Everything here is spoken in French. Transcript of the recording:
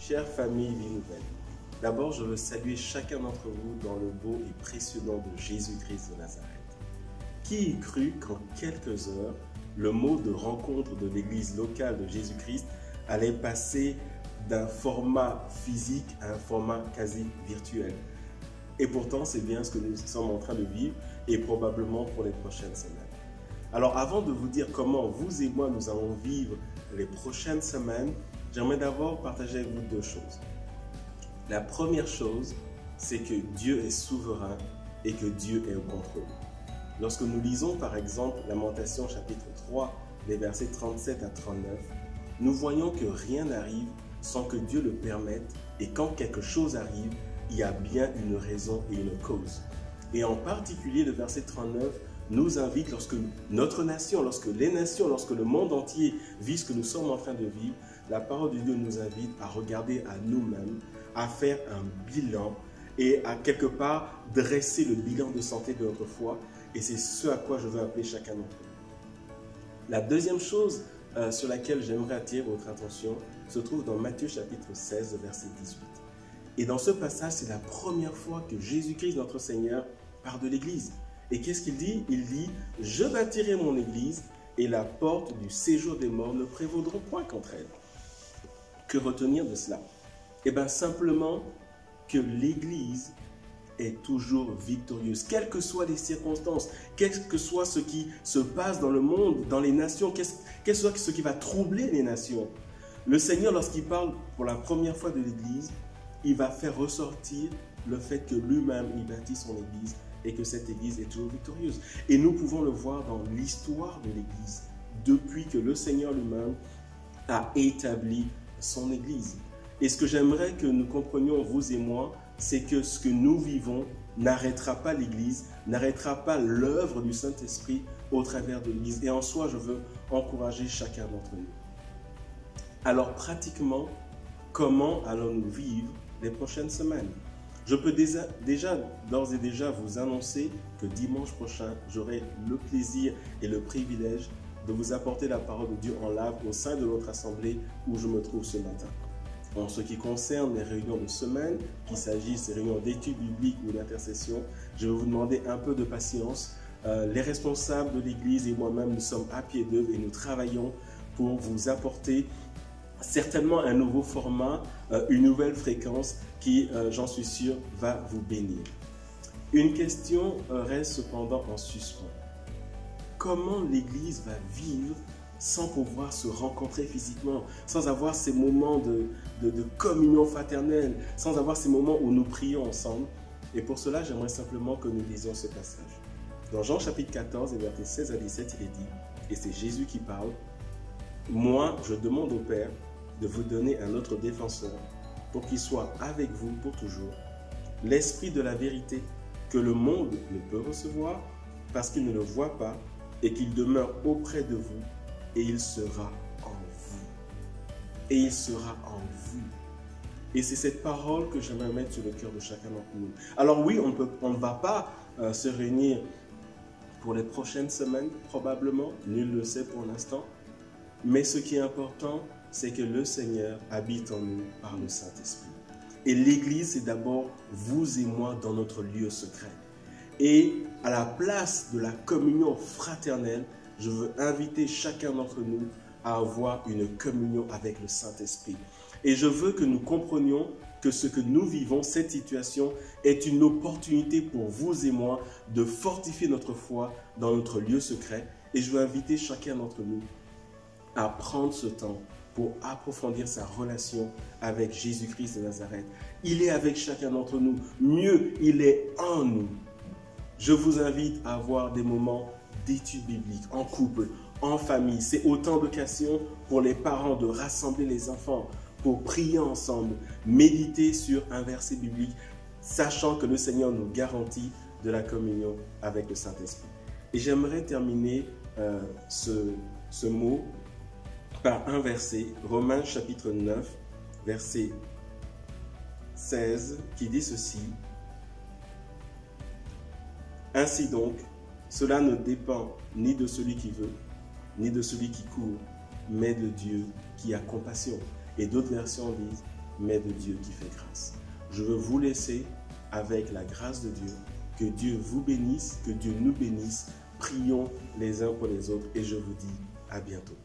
Chère famille Vie Nouvelle, d'abord je veux saluer chacun d'entre vous dans le beau et précieux nom de Jésus-Christ de Nazareth. Qui eût cru qu'en quelques heures, le mot de rencontre de l'église locale de Jésus-Christ allait passer d'un format physique à un format quasi virtuel. Et pourtant, c'est bien ce que nous sommes en train de vivre et probablement pour les prochaines semaines. Alors avant de vous dire comment vous et moi nous allons vivre les prochaines semaines, j'aimerais d'abord partager avec vous deux choses. La première chose, c'est que Dieu est souverain et que Dieu est au contrôle. Lorsque nous lisons par exemple Lamentation chapitre 3, les versets 37 à 39, nous voyons que rien n'arrive sans que Dieu le permette et quand quelque chose arrive, il y a bien une raison et une cause. Et en particulier le verset 39 nous invite lorsque notre nation, lorsque les nations, lorsque le monde entier vit ce que nous sommes en train de vivre, la parole de Dieu nous invite à regarder à nous-mêmes, à faire un bilan et à quelque part dresser le bilan de santé de notre foi. Et c'est ce à quoi je veux appeler chacun d'entre nous. La deuxième chose sur laquelle j'aimerais attirer votre attention se trouve dans Matthieu chapitre 16, verset 18. Et dans ce passage, c'est la première fois que Jésus-Christ, notre Seigneur, parle de l'Église. Et qu'est-ce qu'il dit? Il dit « Je bâtirai mon Église et la porte du séjour des morts ne prévaudront point contre elle. » Que retenir de cela? Eh bien simplement que l'Église est toujours victorieuse, quelles que soient les circonstances, quel que soit ce qui se passe dans le monde, dans les nations, quel que soit ce qui va troubler les nations. Le Seigneur, lorsqu'il parle pour la première fois de l'Église, il va faire ressortir le fait que lui-même, il bâtit son Église et que cette Église est toujours victorieuse. Et nous pouvons le voir dans l'histoire de l'Église, depuis que le Seigneur lui-même a établi son Église. Et ce que j'aimerais que nous comprenions, vous et moi, c'est que ce que nous vivons n'arrêtera pas l'Église, n'arrêtera pas l'œuvre du Saint-Esprit au travers de l'Église. Et en soi, je veux encourager chacun d'entre nous. Alors pratiquement, comment allons-nous vivre les prochaines semaines? Je peux d'ores et déjà vous annoncer que dimanche prochain, j'aurai le plaisir et le privilège de vous apporter la parole de Dieu en live au sein de notre assemblée où je me trouve ce matin. En ce qui concerne les réunions de semaine, qu'il s'agisse des réunions d'études bibliques ou d'intercession, je vais vous demander un peu de patience. Les responsables de l'Église et moi-même, nous sommes à pied d'œuvre et nous travaillons pour vous apporter certainement un nouveau format, une nouvelle fréquence qui, j'en suis sûr, va vous bénir. Une question reste cependant en suspens. Comment l'Église va vivre sans pouvoir se rencontrer physiquement, sans avoir ces moments de communion fraternelle, sans avoir ces moments où nous prions ensemble? Et pour cela, j'aimerais simplement que nous lisions ce passage. Dans Jean chapitre 14, et versets 16 à 17, il est dit, et c'est Jésus qui parle, « Moi, je demande au Père de vous donner un autre défenseur pour qu'il soit avec vous pour toujours, l'Esprit de la vérité que le monde ne peut recevoir parce qu'il ne le voit pas et qu'il demeure auprès de vous et il sera en vous. » Et il sera en vous. Et c'est cette parole que j'aimerais mettre sur le cœur de chacun d'entre nous. Alors oui, on ne va pas se réunir pour les prochaines semaines, probablement, nul ne le sait pour l'instant. Mais ce qui est important, c'est que le Seigneur habite en nous par le Saint-Esprit. Et l'Église, c'est d'abord vous et moi dans notre lieu secret. Et à la place de la communion fraternelle, je veux inviter chacun d'entre nous à avoir une communion avec le Saint-Esprit. Et je veux que nous comprenions que ce que nous vivons, cette situation, est une opportunité pour vous et moi de fortifier notre foi dans notre lieu secret. Et je veux inviter chacun d'entre nous à prendre ce temps pour approfondir sa relation avec Jésus-Christ de Nazareth. Il est avec chacun d'entre nous. Mieux, il est en nous. Je vous invite à avoir des moments d'études bibliques en couple, en famille. C'est autant d'occasions pour les parents de rassembler les enfants, pour prier ensemble, méditer sur un verset biblique, sachant que le Seigneur nous garantit de la communion avec le Saint-Esprit. Et j'aimerais terminer ce mot par un verset, Romains chapitre 9, verset 16, qui dit ceci. « Ainsi donc, cela ne dépend ni de celui qui veut, ni de celui qui court, mais de Dieu qui a compassion. » Et d'autres versions disent mais de Dieu qui fait grâce. Je veux vous laisser avec la grâce de Dieu. Que Dieu vous bénisse, que Dieu nous bénisse. Prions les uns pour les autres et je vous dis à bientôt.